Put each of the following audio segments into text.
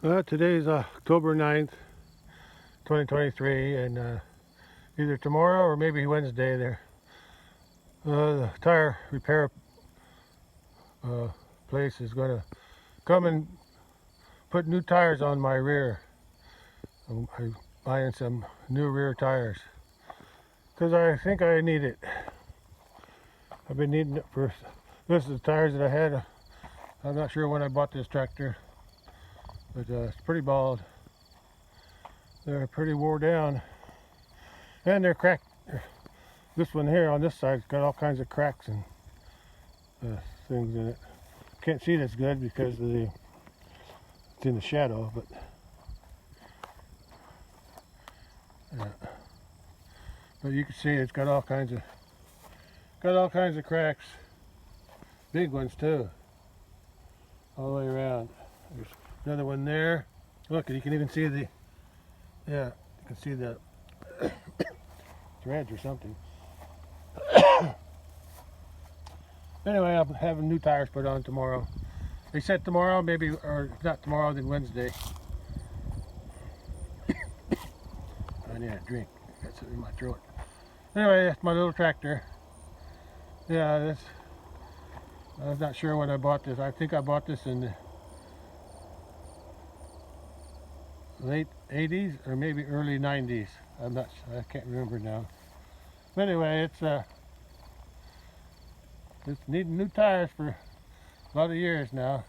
Today's October 9th, 2023, and either tomorrow or maybe Wednesday the tire repair place is going to come and put new tires on my rear. I'm buying some new rear tires because I think I need it. I've been needing it for, this is the tires that I had. I'm not sure when I bought this tractor, but it's pretty bald. They're pretty wore down, and they're cracked. This one here on this side's got all kinds of cracks and things in it. Can't see this good because of it's in the shadow, but you can see it's got all kinds of cracks, big ones too, all the way around. There's another one there. Look, you can even see you can see the threads or something. Anyway, I'm having new tires put on tomorrow. They said tomorrow, maybe, or if not tomorrow, then Wednesday. I need a drink. Got something in my throat. Anyway, that's my little tractor. Yeah, I was not sure when I bought this. I think I bought this in the late 80s or maybe early 90s. I can't remember now. But anyway, it's needing new tires for a lot of years now,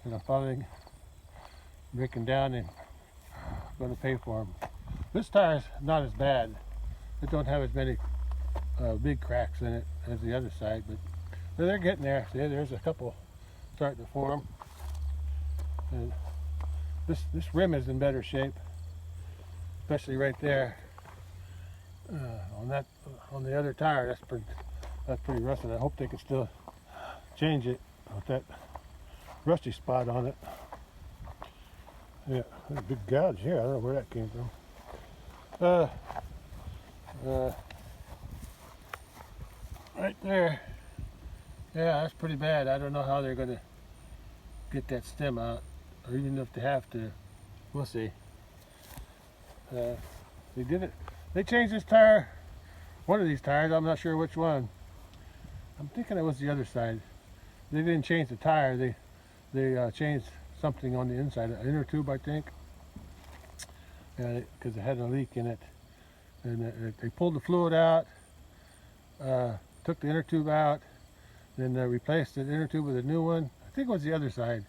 and I'm finally breaking down and going to pay for them. This tire's not as bad. It don't have as many big cracks in it as the other side, but they're getting there. See, there's a couple starting to form, and this rim is in better shape, especially right there. On the other tire, that's pretty rusted. I hope they can still change it with that rusty spot on it. Yeah, there's a big gouge here. I don't know where that came from. Right there. Yeah, that's pretty bad. I don't know how they're going to get that stem out, or even if they have to. We'll see. They did it. They changed this tire, one of these tires. I'm not sure which one. I'm thinking it was the other side. They didn't change the tire. They changed something on the inside, an inner tube, I think, because it had a leak in it. And they pulled the fluid out, took the inner tube out, then replaced the inner tube with a new one. I think it was the other side.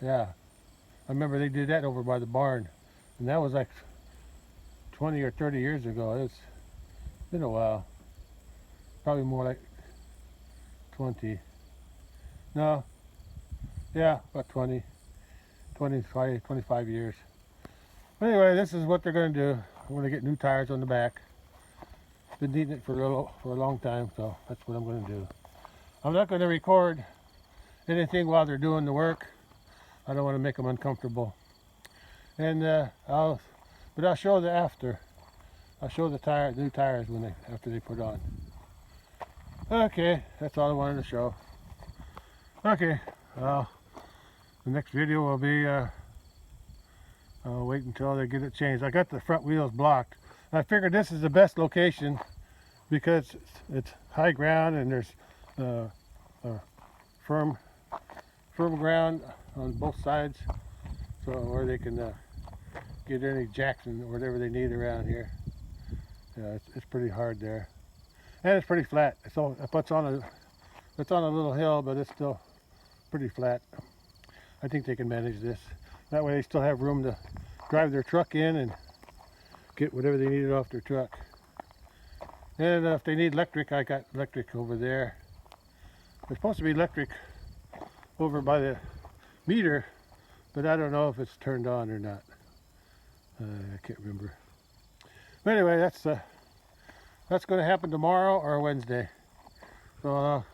Yeah, I remember they did that over by the barn, and that was like 20 or 30 years ago. It's been a while. Probably more like 20. No. Yeah, about 20, 25 years. Anyway, this is what they're going to do. I'm going to get new tires on the back. Been needing it for a long time, so that's what I'm going to do. I'm not going to record anything while they're doing the work. I don't want to make them uncomfortable. And I'll show the after. I'll show the new tires after they put on. Okay, that's all I wanted to show. Okay, the next video will be I'll wait until they get it changed. I got the front wheels blocked. I figured this is the best location because it's high ground and there's firm ground on both sides, so where they can get any jacks and whatever they need around here. Yeah, it's pretty hard there, and it's pretty flat. It's on a little hill, but it's still pretty flat. I think they can manage this. That way they still have room to drive their truck in and get whatever they needed off their truck. And if they need electric, I got electric over there. There's supposed to be electric over by the meter, but I don't know if it's turned on or not. I can't remember. But anyway, that's going to happen tomorrow or Wednesday. So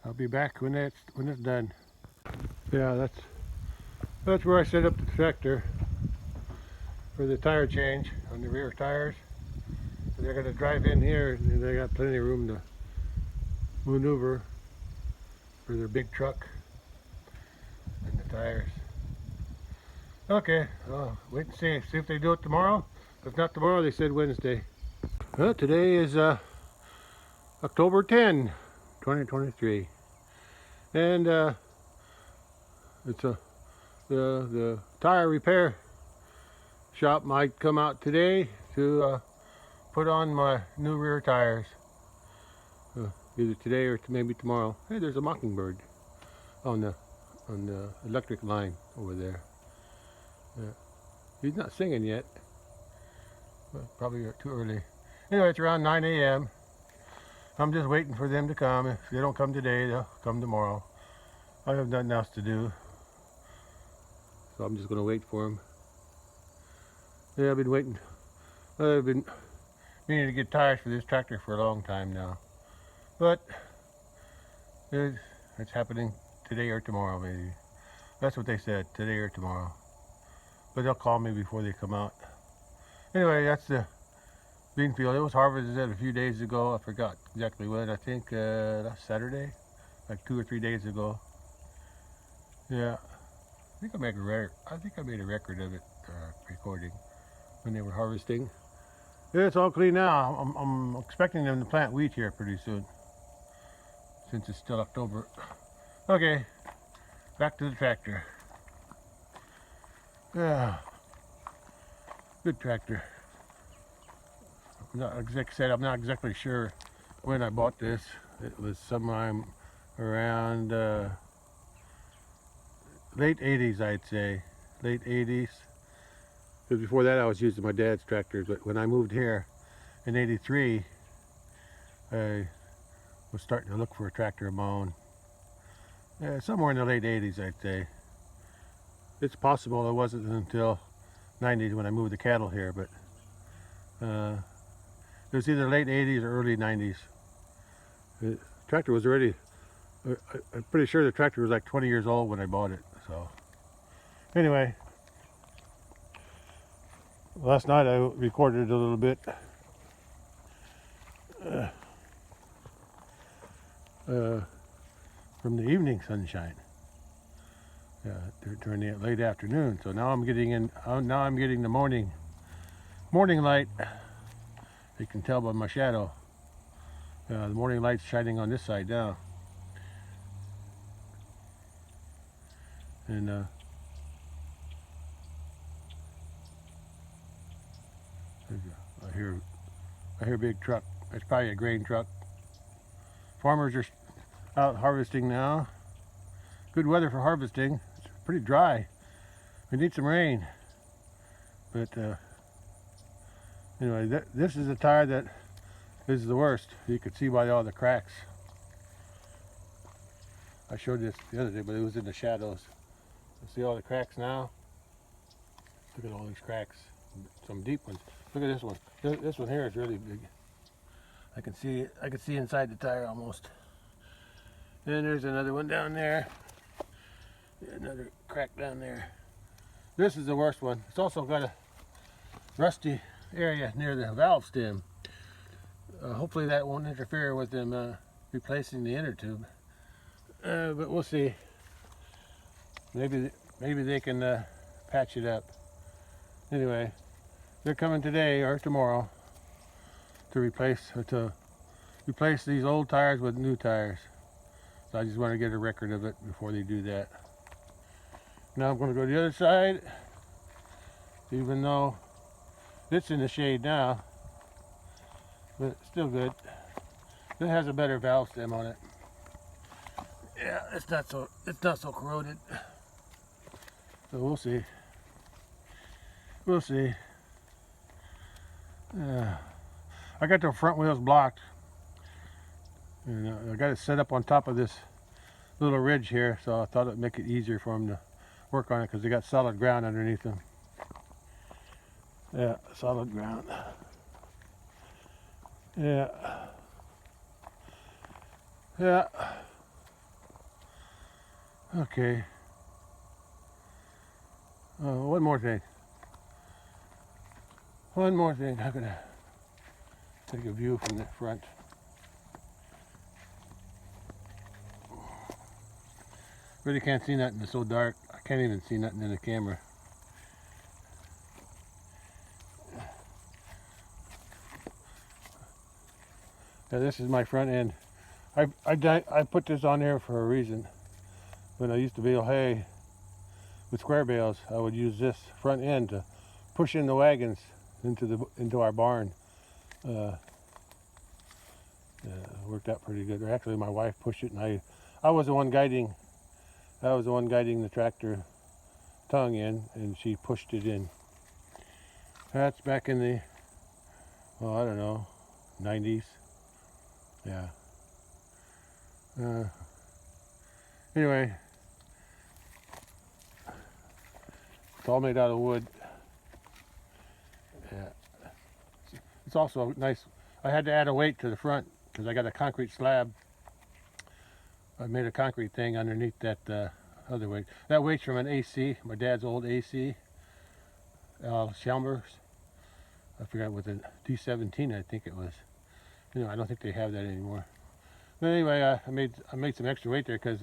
I'll be back when it's done. Yeah, that's where I set up the tractor for the tire change on the rear tires. They're going to drive in here, and they got plenty of room to maneuver for their big truck and the tires. Okay, wait and see if they do it tomorrow. If not tomorrow, they said Wednesday. Well, today is October 10, 2023, and it's the tire repair shop might come out today to put on my new rear tires. Either today or maybe tomorrow. Hey, there's a mockingbird on the electric line over there. Yeah. He's not singing yet. Well, probably too early. Anyway, it's around 9 a.m. I'm just waiting for them to come. If they don't come today, they'll come tomorrow. I have nothing else to do, so I'm just going to wait for them. Yeah, I've been waiting. I've been meaning to get tires for this tractor for a long time now, but it's happening today or tomorrow, maybe. That's what they said, today or tomorrow. But they'll call me before they come out. Anyway, that's the bean field. It was harvested a few days ago. I forgot exactly when. I think last Saturday, like 2 or 3 days ago. Yeah, I think I made a record of it, recording when they were harvesting. Yeah, it's all clean now. I'm expecting them to plant wheat here pretty soon, since it's still October. Okay, back to the tractor. Yeah, good tractor. I'm not exactly sure when I bought this. It was sometime around late 80s, I'd say. Late 80s. Because before that I was using my dad's tractors, but when I moved here in 83, I was starting to look for a tractor of my own. Yeah, somewhere in the late 80s, I'd say. It's possible it wasn't until 90s when I moved the cattle here, but it was either late 80s or early 90s. The tractor was already, I'm pretty sure the tractor was like 20 years old when I bought it. So anyway, last night I recorded a little bit from the evening sunshine during the late afternoon. So now I'm getting the morning light. You can tell by my shadow. The morning light's shining on this side now. And I hear a big truck. It's probably a grain truck. Farmers are out harvesting now. Good weather for harvesting. It's pretty dry. We need some rain. But anyway, this is a tire that is the worst. You could see by all the cracks. I showed this the other day, but it was in the shadows. You see all the cracks now? Look at all these cracks. Some deep ones. Look at this one. This one here is really big. I can see it. I can see inside the tire almost. And there's another one down there. Another crack down there. This is the worst one. It's also got a rusty area near the valve stem. Hopefully that won't interfere with them replacing the inner tube. But we'll see. Maybe they can patch it up. Anyway, they're coming today or tomorrow to replace these old tires with new tires. So I just want to get a record of it before they do that. Now I'm going to go to the other side, even though it's in the shade now, but it's still good. It has a better valve stem on it. Yeah, it's not so corroded. So we'll see. We'll see. I got the front wheels blocked, and I got it set up on top of this little ridge here, so I thought it'd make it easier for them to work on it because they got solid ground underneath them. Yeah, solid ground. Yeah. Yeah. Okay. One more thing. I'm gonna take a view from the front. Really can't see nothing. It's so dark. I can't even see nothing in the camera. Yeah, this is my front end. I put this on here for a reason. When I used to bale hay with square bales, I would use this front end to push in the wagons into our barn. Yeah, it worked out pretty good. Or actually, my wife pushed it, and I was the one guiding. I was the one guiding the tractor tongue in, and she pushed it in. That's back in the, well, I don't know, 90s. Yeah. Anyway, it's all made out of wood. Yeah. It's also nice. I had to add a weight to the front because I got a concrete slab. I made a concrete thing underneath that other weight. That weight's from an AC, my dad's old AC, Schaumburg's. I forgot what the D17, I think it was. You know, I don't think they have that anymore. But anyway, I made some extra weight there because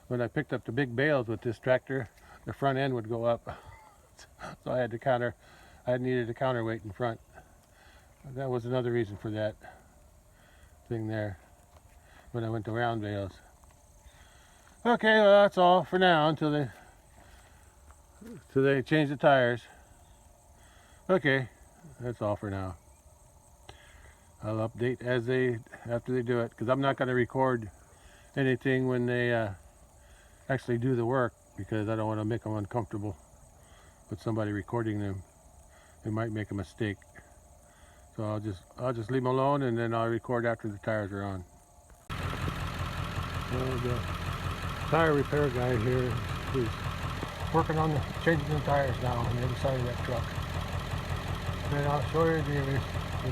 when I picked up the big bales with this tractor, the front end would go up. So I needed a counterweight in front. That was another reason for that thing there when I went to round bales. Okay, well, that's all for now until they change the tires. Okay, that's all for now. I'll update after they do it, because I'm not going to record anything when they actually do the work, because I don't want to make them uncomfortable with somebody recording them. They might make a mistake. So I'll just leave them alone, and then I'll record after the tires are on. So the tire repair guy here is working on changing the tires now on the other side of that truck. And I'll show you the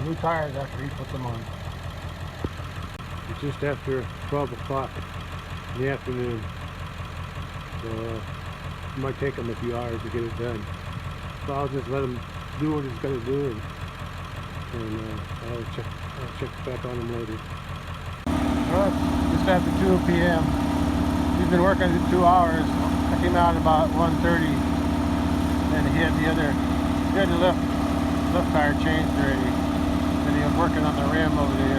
new tires after he puts them on. It's just after 12 o'clock in the afternoon. So it might take him a few hours to get it done. So I'll just let him do what he's got to do, and I'll check back on him later. Well, it's just after 2 p.m. He's been working 2 hours. I came out about 1:30, and he had the left tire changed already. And he was working on the rim of the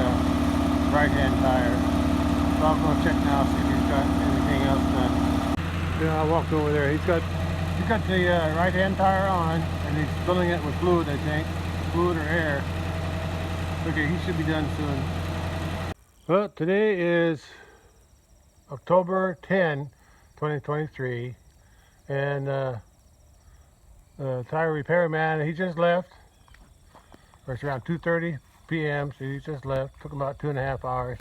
right-hand tire. So I'll go check now, see if he's got anything else done. Yeah, I walked over there. He's got the right-hand tire on, and he's filling it with fluid, I think. Fluid or air. Okay, he should be done soon. Well, today is October 10, 2023, and the tire repair man, he just left. Or it's around 2:30 p.m., so he just left. Took him about 2.5 hours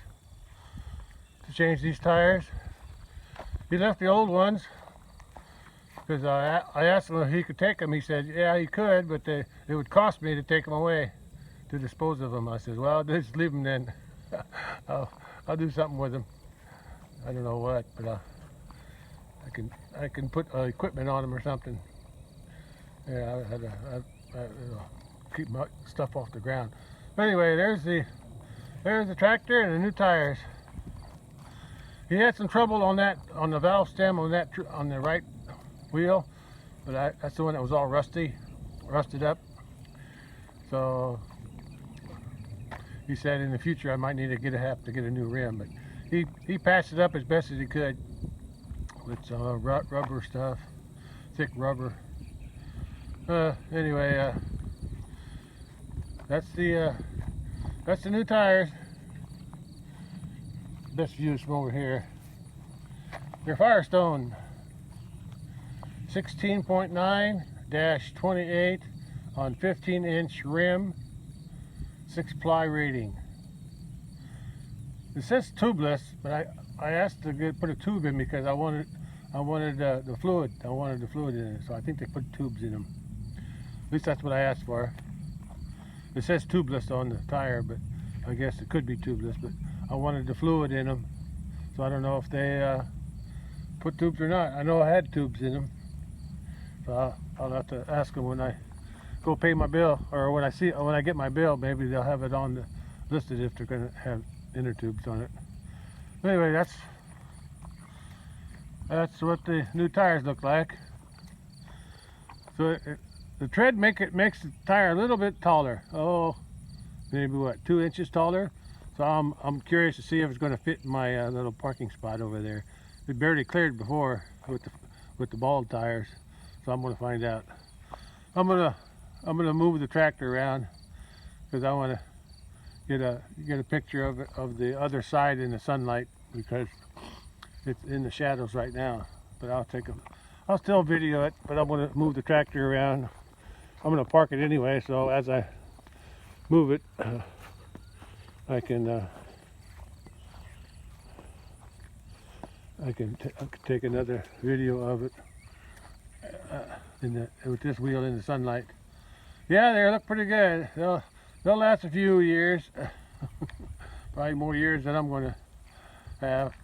to change these tires. He left the old ones because I asked him if he could take them. He said, yeah, he could, but it would cost me to take them away, to dispose of them. I said, well, just leave them then. I'll do something with them. I don't know what, but I can put equipment on them or something. Yeah, keep my stuff off the ground. But anyway, there's the tractor and the new tires. He had some trouble on the valve stem on the right wheel, but that's the one that was all rusted up. So he said in the future I might need to have to get a new rim, but he patched it up as best as he could with some rubber stuff, thick rubber. Anyway, that's the new tires. Best views from over here. They're Firestone 16.9-28 on 15-inch rim, 6-ply rating. It says tubeless, but I asked to put a tube in because I wanted the fluid. I wanted the fluid in it, so I think they put tubes in them. At least that's what I asked for. It says tubeless on the tire, but I guess it could be tubeless. But I wanted the fluid in them, so I don't know if they put tubes or not. I know I had tubes in them, so I'll have to ask them when I go pay my bill, or when I get my bill. Maybe they'll have it on listed if they're going to have inner tubes on it. Anyway, that's what the new tires look like. So the tread makes the tire a little bit taller. Oh, maybe what, 2 inches taller. So I'm curious to see if it's going to fit in my little parking spot over there. It barely cleared before with the bald tires, so I'm going to find out. I'm gonna move the tractor around because I want to get a picture of the other side in the sunlight, because it's in the shadows right now. But I'll still video it, but I'm going to move the tractor around. I'm going to park it anyway, so as I move it, I can take another video of it with this wheel in the sunlight. Yeah, they look pretty good. They'll last a few years, probably more years than I'm going to have.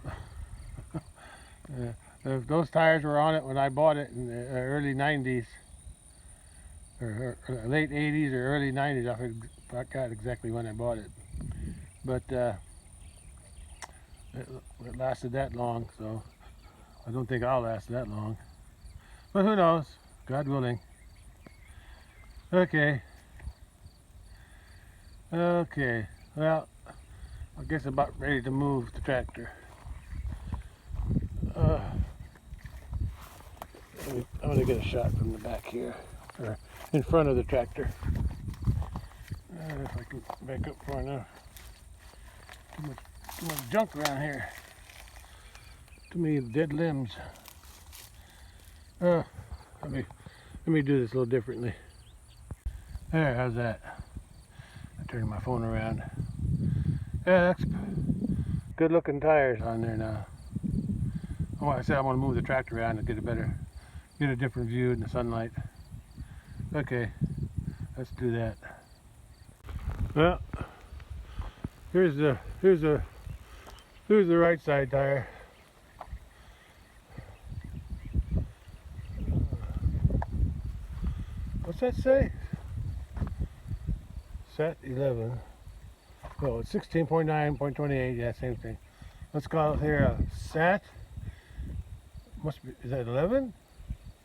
Those tires were on it when I bought it in the early 90s, or late 80s or early 90s. I forgot exactly when I bought it, but it lasted that long, so I don't think I'll last that long, but who knows, God willing. Okay, well, I guess I'm about ready to move the tractor. I'm going to get a shot from the back here, or in front of the tractor. If I can back up far enough. Too much junk around here. Too many dead limbs. Let me do this a little differently. There, how's that? I turned my phone around. Yeah, that's good looking tires on there now. Like I said, I'm going to move the tractor around and get a different view in the sunlight. Okay, let's do that. Well, here's the right side tire. What's that say? Set 11. Oh, it's 16.9.28. Yeah, same thing. Let's call it here a sat. Must be, is that 11?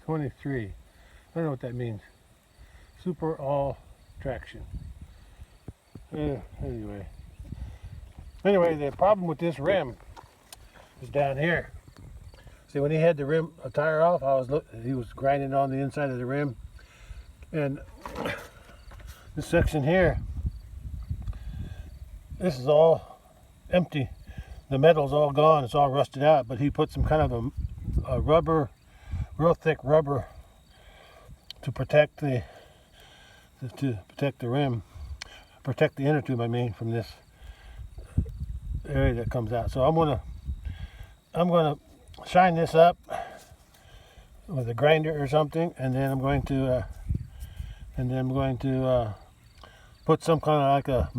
23. I don't know what that means. Super all traction. Anyway, the problem with this rim is down here. See, when he had the tire off, he was grinding on the inside of the rim, and this section here, this is all empty. The metal's all gone. It's all rusted out. But he put some kind of a rubber, real thick rubber, to protect the rim, protect the inner tube, I mean, from this area that comes out. So I'm gonna shine this up with a grinder or something, and then I'm going to put some kind of like a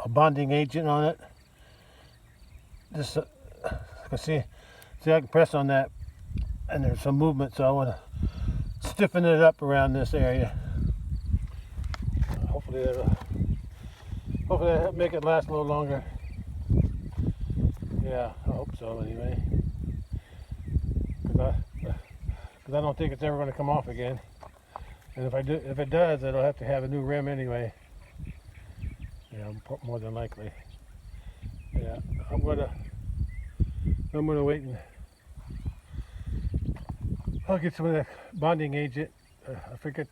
bonding agent on it. Just see I can press on that, and there's some movement, so I want to stiffen it up around this area. Hopefully that'll make it last a little longer. Yeah, I hope so anyway. Because I don't think it's ever going to come off again. And if it does, it'll have to have a new rim anyway. Yeah, more than likely. Yeah, I'm gonna wait and I'll get some of that bonding agent. I forget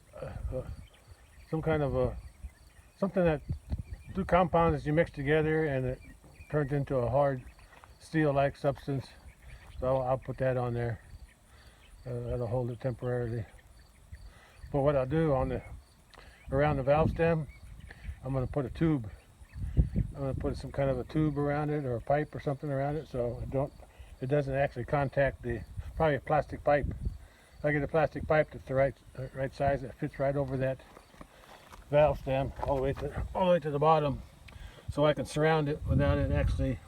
some kind of something that two compounds you mix together and it turns into a hard steel-like substance. So I'll put that on there. That'll hold it temporarily. But what I'll do around the valve stem, I'm going to put a tube. I'm going to put some kind of a tube around it, or a pipe or something around it, so it doesn't actually contact probably a plastic pipe. If I get a plastic pipe that's the right size, that fits right over that valve stem all the way to the bottom, so I can surround it without it actually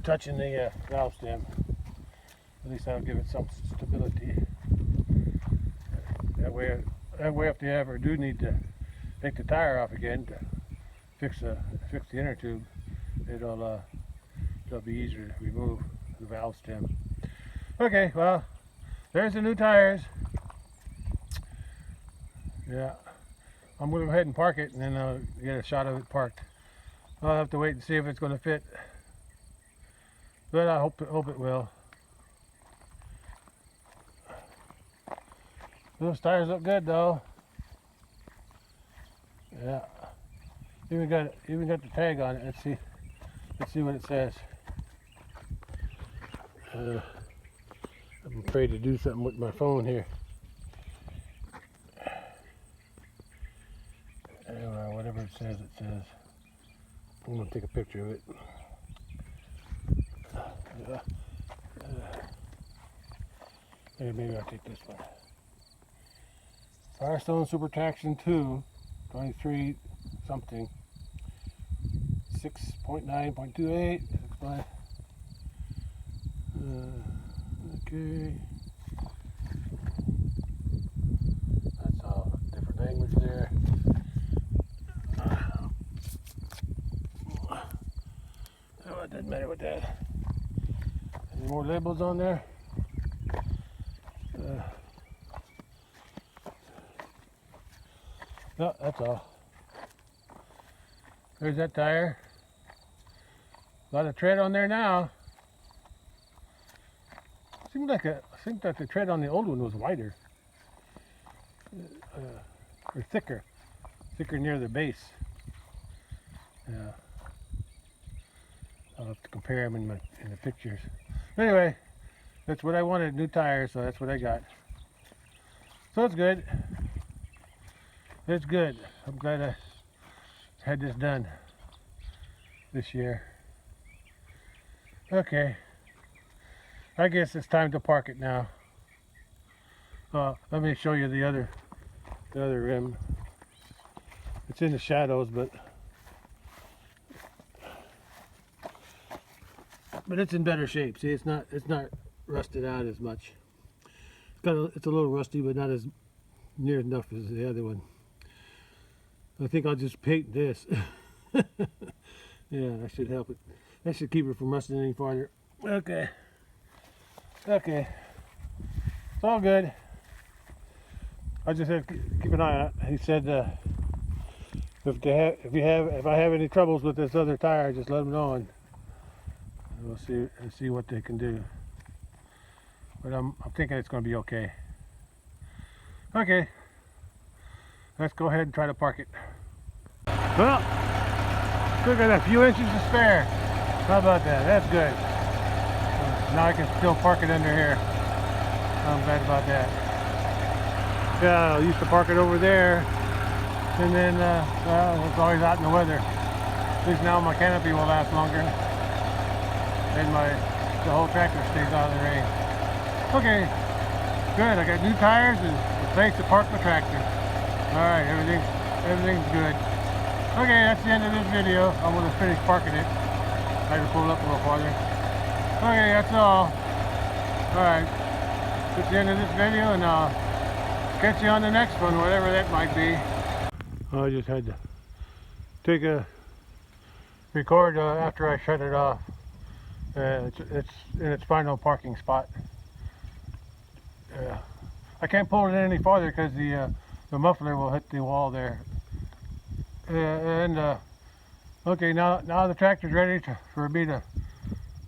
touching the valve stem. At least that'll give it some stability. That way, if they ever do need to take the tire off again to fix the inner tube, it'll be easier to remove the valve stem. Okay, well, there's the new tires. Yeah, I'm going to go ahead and park it, and then I'll get a shot of it parked. I'll have to wait and see if it's going to fit, but I hope it will. Those tires look good though. Yeah, even got the tag on it. Let's see what it says. I'm afraid to do something with my phone here. Whatever it says, it says. I'm gonna take a picture of it. Maybe I'll take this one. Firestone Super Traction 2, 23 something, 6.9.28. Okay. That's all different language there. Oh, it doesn't matter with that. Any more labels on there? No, that's all. There's that tire. A lot of tread on there now. Seems like the tread on the old one was wider, or thicker near the base. Yeah, I'll have to compare them in the pictures. Anyway, that's what I wanted, new tires, so that's what I got. So it's good. It's good. I'm glad I had this done this year. Okay. I guess it's time to park it now. Let me show you the other rim. It's in the shadows, but it's in better shape. See, it's not rusted out as much. It's a little rusty, but not as near enough as the other one. I think I'll just paint this. Yeah, that should help it. That should keep it from rusting any farther. Okay. Okay. It's all good. I just have to keep an eye on it. He said if I have any troubles with this other tire, just let them know and we'll see what they can do. But I'm thinking it's going to be okay. Okay. Let's go ahead and try to park it. Well, still got a few inches to spare. How about that? That's good. Now I can still park it under here. I'm glad about that. Yeah, I used to park it over there, and then well, it's always out in the weather. At least now my canopy will last longer, and the whole tractor stays out of the rain. Okay, good. I got new tires and a place to park my tractor. All right, everything's good. Okay, that's the end of this video. I'm gonna finish parking it. I can pull it up a little farther. Okay, that's all. Alright, that's the end of this video, and I'll catch you on the next one, whatever that might be. I just had to take a record after I shut it off. It's in its final parking spot. I can't pull it any farther because the muffler will hit the wall there. Okay, now the tractor's ready for me to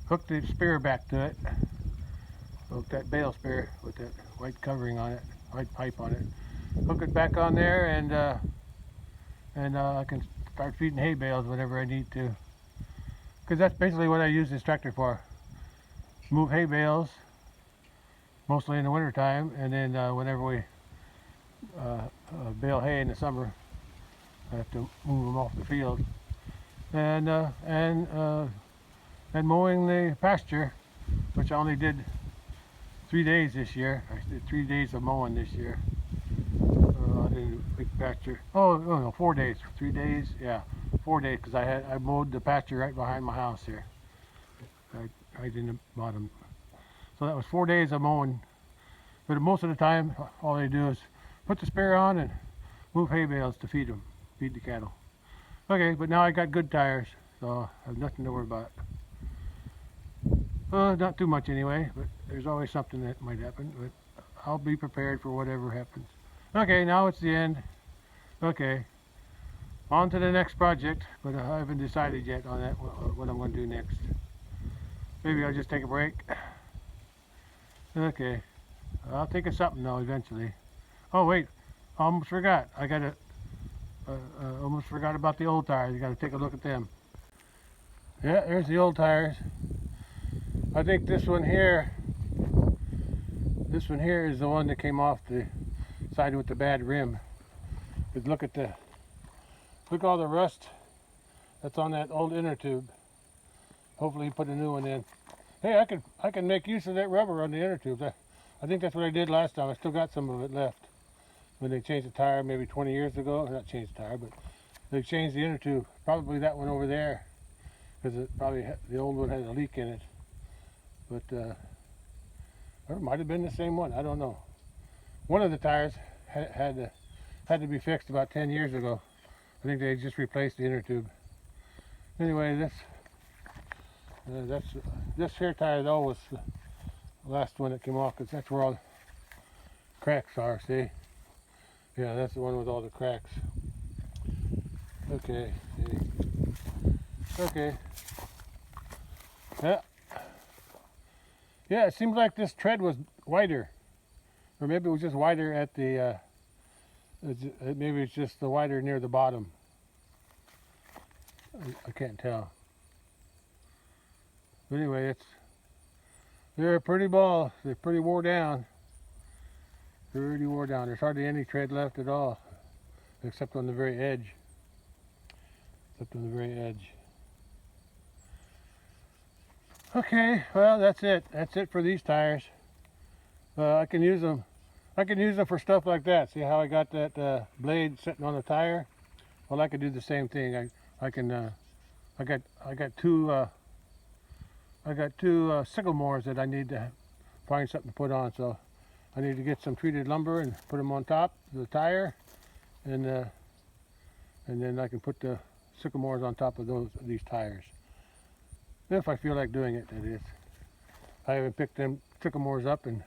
hook the spear back to it. Hook that bale spear with that white covering on it, white pipe on it. Hook it back on there, and I can start feeding hay bales whenever I need to. Because that's basically what I use this tractor for. Move hay bales, mostly in the winter time, and then whenever we bale hay in the summer, I have to move them off the field. And mowing the pasture, which I only did 3 days this year. I did 3 days of mowing this year. I did a big pasture. Oh no, 4 days. 3 days, yeah, 4 days, because I mowed the pasture right behind my house here, right in the bottom. So that was 4 days of mowing. But most of the time, all they do is put the sprayer on and move hay bales to feed the cattle. Okay, but now I got good tires, so I have nothing to worry about. Not too much anyway, but there's always something that might happen, but I'll be prepared for whatever happens. Okay, now it's the end. Okay, On to the next project, but I haven't decided yet on that, what I'm going to do next. Maybe I'll just take a break. Okay, I'll think of something though eventually. Oh wait, I almost forgot. I got to almost forgot about the old tires. You got to take a look at them. Yeah, there's the old tires. I think this one here is the one that came off the side with the bad rim. But look at all the rust that's on that old inner tube. Hopefully, you put a new one in. Hey, I can make use of that rubber on the inner tubes. I think that's what I did last time. I still got some of it left when they changed the tire maybe 20 years ago. Not changed the tire, but they changed the inner tube. Probably that one over there, because it probably the old one had a leak in it. But or it might have been the same one. I don't know. One of the tires had to be fixed about 10 years ago. I think they just replaced the inner tube. Anyway, this here tire though was the last one that came off, because that's where all the cracks are. See? Yeah, that's the one with all the cracks. Okay. See. Okay. Yeah. Yeah, it seems like this tread was wider, or maybe it was just wider at the. Maybe it's just the wider near the bottom. I can't tell. But anyway, they're a pretty ball. They're pretty wore down. Pretty wore down. There's hardly any tread left at all, except on the very edge. Okay, well that's it. That's it for these tires. I can use them. I can use them for stuff like that. See how I got that blade sitting on the tire? Well, I could do the same thing. I got two sycamores that I need to find something to put on. So I need to get some treated lumber and put them on top of the tire, and then I can put the sycamores on top of these tires. If I feel like doing it, that is. I haven't picked them sycamores up in,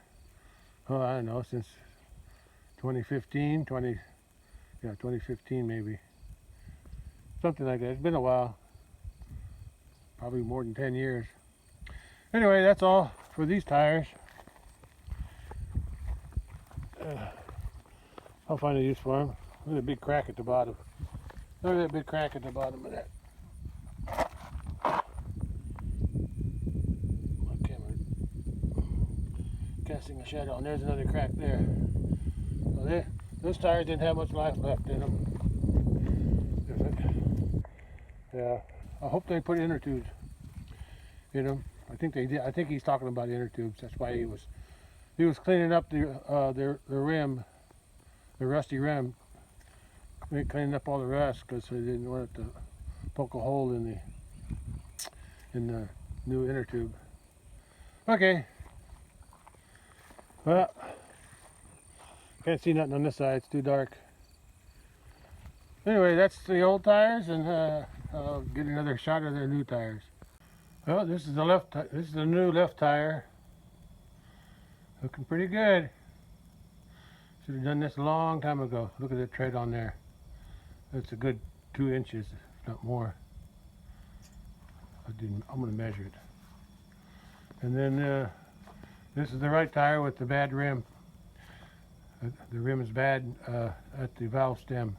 oh, I don't know, since 2015 maybe. Something like that. It's been a while. Probably more than 10 years. Anyway, that's all for these tires. I'll find a use for them. Look at the big crack at the bottom. Look at that big crack at the bottom of that. My camera casting a shadow, and there's another crack there. Well, those tires didn't have much life left in them. Yeah, I hope they put inner tubes in them. I think they did. I think he's talking about inner tubes. That's why he was cleaning up the rim, the rusty rim, cleaning up all the rust, because they didn't want it to poke a hole in the new inner tube. Okay. Well, can't see nothing on this side. It's too dark. Anyway, that's the old tires, and I'll get another shot of their new tires. Well, this is the new left tire. Looking pretty good. Should have done this a long time ago. Look at the tread on there. That's a good 2 inches, if not more. I'm going to measure it. And then this is the right tire with the bad rim. The rim is bad at the valve stem.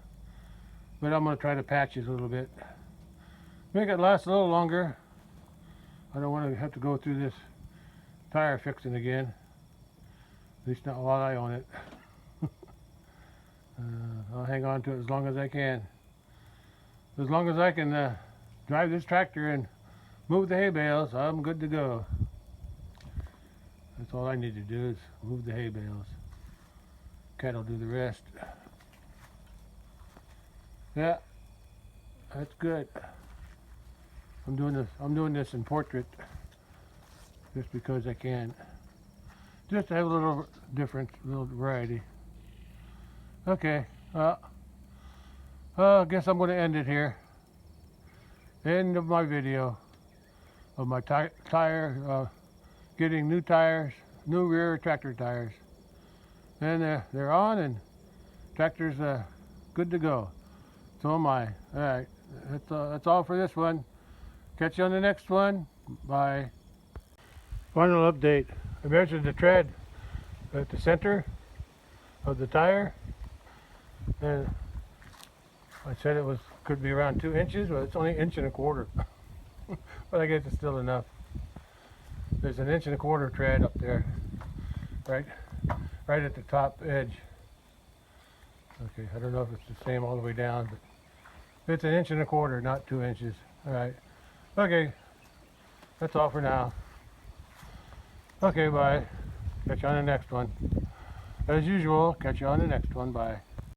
But I'm going to try to patch it a little bit. Make it last a little longer. I don't want to have to go through this tire fixing again. At least not while I own it. I'll hang on to it as long as I can. As long as I can drive this tractor and move the hay bales, I'm good to go. That's all I need to do is move the hay bales. Cat will do the rest. Yeah, that's good. I'm doing this in portrait just because I can. Just to have a little difference, a little variety. Okay, I guess I'm going to end it here. End of my video of my tire, getting new tires, new rear tractor tires. And they're on, and tractor's good to go. So am I. Alright, that's all for this one. Catch you on the next one. Bye. Final update. I measured the tread at the center of the tire, and I said it could be around 2 inches, but it's only 1.25 inches. But I guess it's still enough. There's 1.25 inch tread up there, right at the top edge. Okay, I don't know if it's the same all the way down, but it's 1.25 inches, not 2 inches. All right. Okay, that's all for now. Okay, bye. Catch you on the next one. As usual, catch you on the next one. Bye.